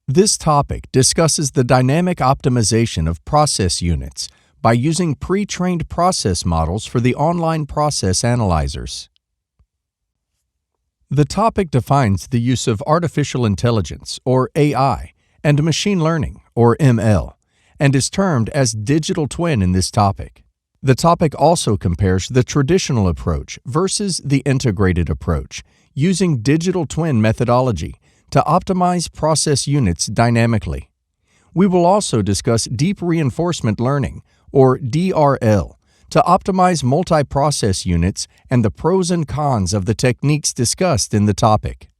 This topic discusses the dynamic optimization of process units by using pre-trained process models for the online process analyzers. The topic defines the use of artificial intelligence, or AI, and machine learning, or ML, and is termed as digital twin in this topic. The topic also compares the traditional approach versus the integrated approach, using digital twin methodology to optimize process units dynamically. We will also discuss deep reinforcement learning, or DRL, to optimize multi-process units and the pros and cons of the techniques discussed in the topic.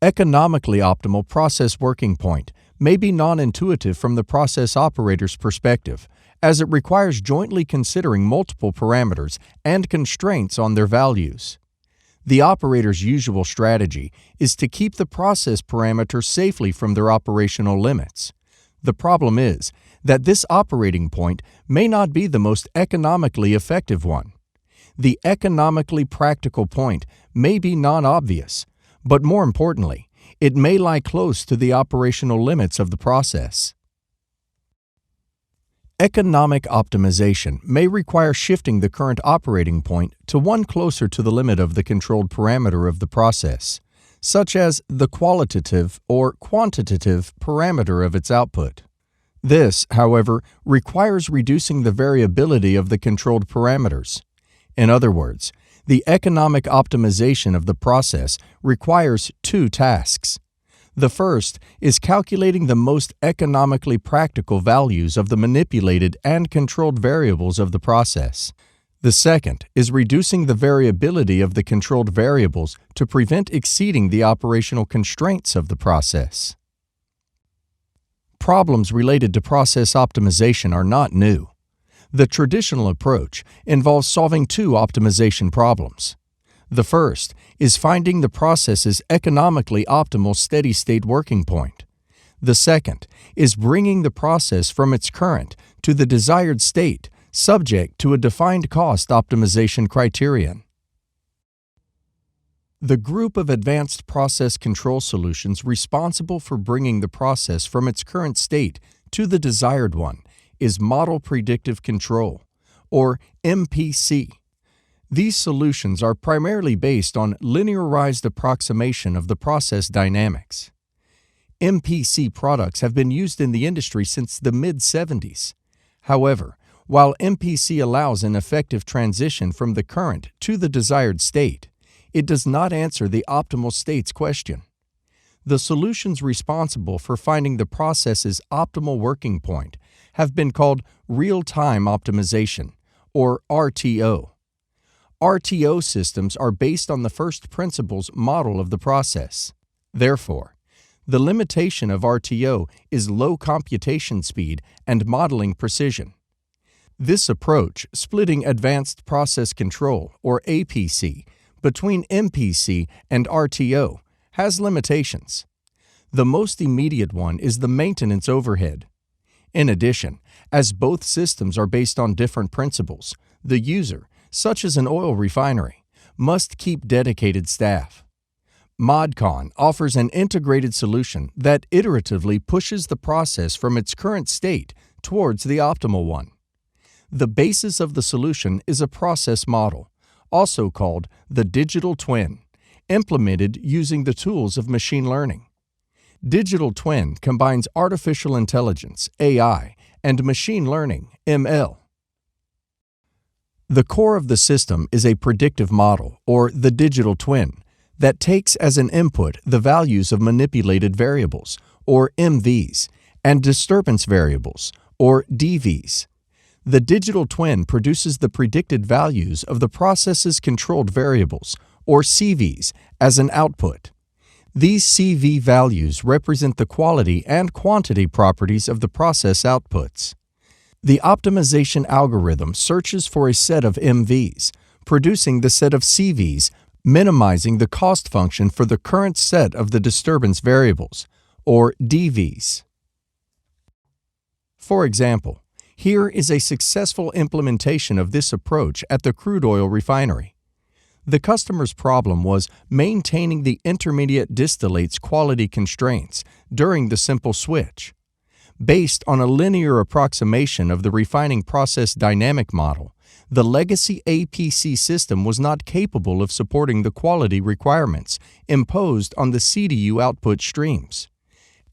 Economically optimal process working point may be non-intuitive from the process operator's perspective, as it requires jointly considering multiple parameters and constraints on their values. The operator's usual strategy is to keep the process parameters safely from their operational limits. The problem is that this operating point may not be the most economically effective one. The economically practical point may be non-obvious, but more importantly, it may lie close to the operational limits of the process. Economic optimization may require shifting the current operating point to one closer to the limit of the controlled parameter of the process, such as the qualitative or quantitative parameter of its output. This, however, requires reducing the variability of the controlled parameters. In other words, the economic optimization of the process requires two tasks. The first is calculating the most economically practical values of the manipulated and controlled variables of the process. The second is reducing the variability of the controlled variables to prevent exceeding the operational constraints of the process. Problems related to process optimization are not new. The traditional approach involves solving two optimization problems. The first is finding the process's economically optimal steady-state working point. The second is bringing the process from its current to the desired state, subject to a defined cost optimization criterion. The group of advanced process control solutions responsible for bringing the process from its current state to the desired one is Model Predictive Control, or MPC. These solutions are primarily based on linearized approximation of the process dynamics. MPC products have been used in the industry since the mid-70s. However, while MPC allows an effective transition from the current to the desired state, it does not answer the optimal states question. The solutions responsible for finding the process's optimal working point have been called real-time optimization, or RTO. RTO systems are based on the first principles model of the process. Therefore, the limitation of RTO is low computation speed and modeling precision. This approach, splitting advanced process control, or APC, between MPC and RTO, has limitations. The most immediate one is the maintenance overhead. In addition, as both systems are based on different principles, the user, such as an oil refinery, must keep dedicated staff. ModCon offers an integrated solution that iteratively pushes the process from its current state towards the optimal one. The basis of the solution is a process model, also called the digital twin, implemented using the tools of machine learning. Digital twin combines artificial intelligence, AI, and machine learning, ML. The core of the system is a predictive model, or the digital twin, that takes as an input the values of manipulated variables, or MVs, and disturbance variables, or DVs. The digital twin produces the predicted values of the process's controlled variables, or CVs, as an output. These CV values represent the quality and quantity properties of the process outputs. The optimization algorithm searches for a set of MVs, producing the set of CVs, minimizing the cost function for the current set of the disturbance variables, or DVs. For example, here is a successful implementation of this approach at the crude oil refinery. The customer's problem was maintaining the intermediate distillate's quality constraints during the simple switch. Based on a linear approximation of the refining process dynamic model, the legacy APC system was not capable of supporting the quality requirements imposed on the CDU output streams.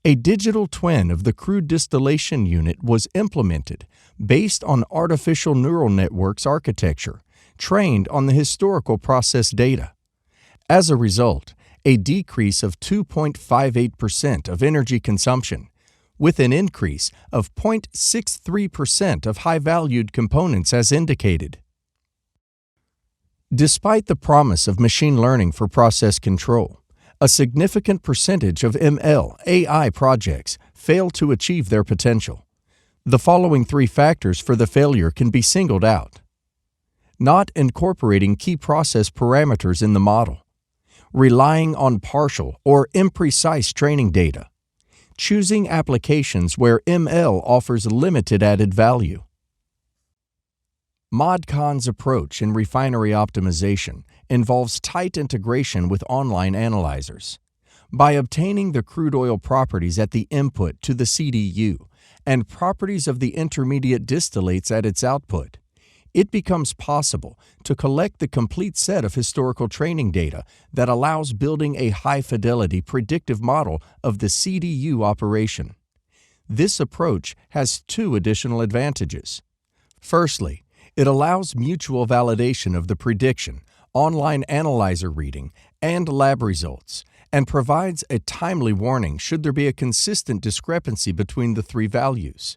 A digital twin of the crude distillation unit was implemented based on artificial neural networks architecture, trained on the historical process data. As a result, a decrease of 2.58% of energy consumption, with an increase of 0.63% of high-valued components as indicated. Despite the promise of machine learning for process control, a significant percentage of ML AI projects fail to achieve their potential. The following three factors for the failure can be singled out. Not incorporating key process parameters in the model, relying on partial or imprecise training data, choosing applications where ML offers limited added value. ModCon's approach in refinery optimization involves tight integration with online analyzers. By obtaining the crude oil properties at the input to the CDU and properties of the intermediate distillates at its output, it becomes possible to collect the complete set of historical training data that allows building a high-fidelity predictive model of the CDU operation. This approach has two additional advantages. Firstly, it allows mutual validation of the prediction, online analyzer reading, and lab results, and provides a timely warning should there be a consistent discrepancy between the three values.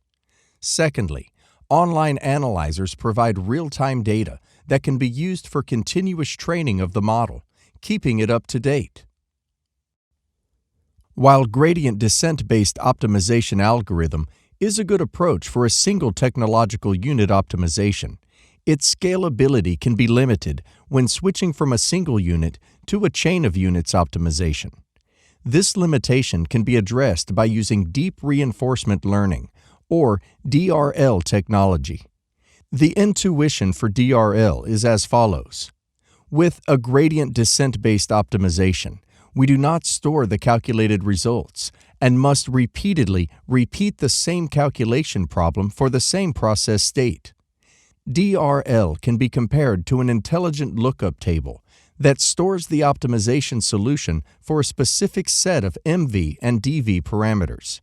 Secondly, online analyzers provide real-time data that can be used for continuous training of the model, keeping it up to date. While gradient descent-based optimization algorithm is a good approach for a single technological unit optimization, its scalability can be limited when switching from a single unit to a chain of units optimization. This limitation can be addressed by using deep reinforcement learning, or DRL technology. The intuition for DRL is as follows. With a gradient descent-based optimization, we do not store the calculated results and must repeatedly repeat the same calculation problem for the same process state. DRL can be compared to an intelligent lookup table that stores the optimization solution for a specific set of MV and DV parameters.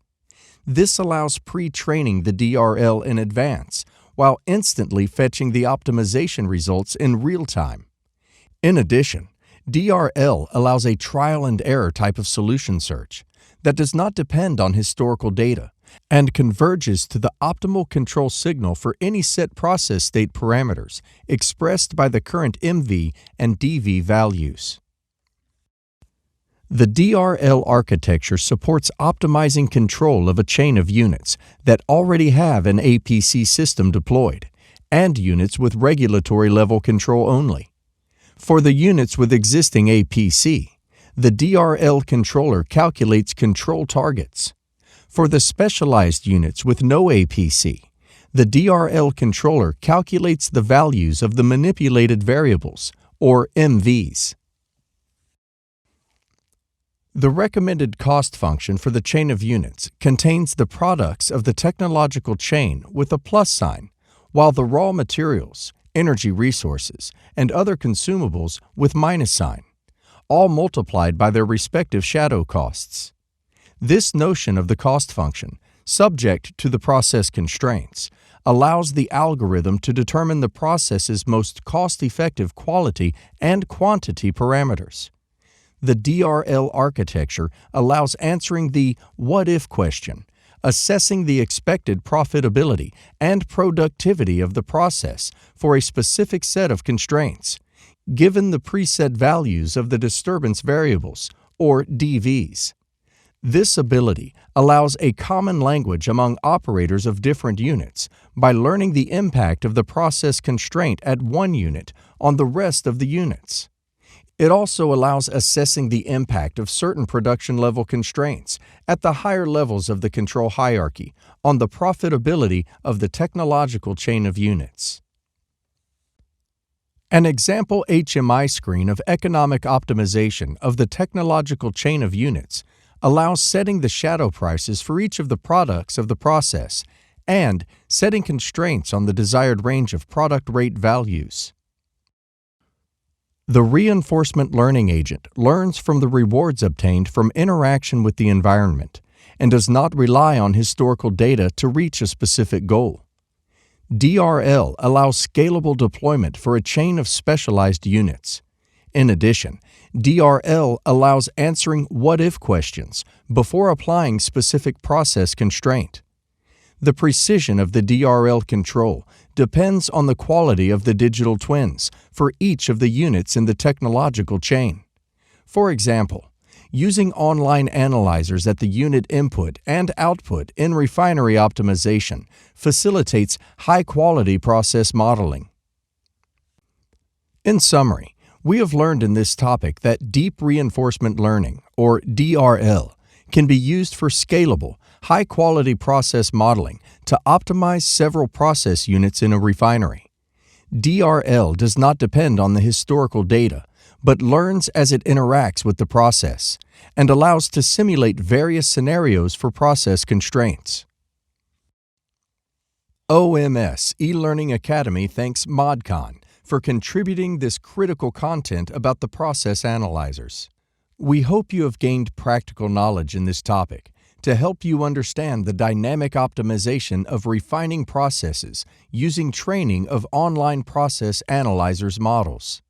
This allows pre-training the DRL in advance, while instantly fetching the optimization results in real time. In addition, DRL allows a trial-and-error type of solution search that does not depend on historical data and converges to the optimal control signal for any set process state parameters expressed by the current MV and DV values. The DRL architecture supports optimizing control of a chain of units that already have an APC system deployed, and units with regulatory level control only. For the units with existing APC, the DRL controller calculates control targets. For the specialized units with no APC, the DRL controller calculates the values of the manipulated variables, or MVs. The recommended cost function for the chain of units contains the products of the technological chain with a plus sign, while the raw materials, energy resources, and other consumables with minus sign, all multiplied by their respective shadow costs. This notion of the cost function, subject to the process constraints, allows the algorithm to determine the process's most cost-effective quality and quantity parameters. The DRL architecture allows answering the what-if question, assessing the expected profitability and productivity of the process for a specific set of constraints, given the preset values of the disturbance variables, or DVs. This ability allows a common language among operators of different units by learning the impact of the process constraint at one unit on the rest of the units. It also allows assessing the impact of certain production-level constraints at the higher levels of the control hierarchy on the profitability of the technological chain of units. An example HMI screen of economic optimization of the technological chain of units allows setting the shadow prices for each of the products of the process and setting constraints on the desired range of product rate values. The reinforcement learning agent learns from the rewards obtained from interaction with the environment and does not rely on historical data to reach a specific goal. DRL allows scalable deployment for a chain of specialized units. In addition, DRL allows answering what-if questions before applying specific process constraint. The precision of the DRL control depends on the quality of the digital twins for each of the units in the technological chain. For example, using online analyzers at the unit input and output in refinery optimization facilitates high-quality process modeling. In summary, we have learned in this topic that deep reinforcement learning, or DRL, can be used for scalable, high-quality process modeling to optimize several process units in a refinery. DRL does not depend on the historical data, but learns as it interacts with the process and allows to simulate various scenarios for process constraints. OMS eLearning Academy thanks ModCon for contributing this critical content about the process analyzers. We hope you have gained practical knowledge in this topic to help you understand the dynamic optimization of refining processes using training of online process analyzers models.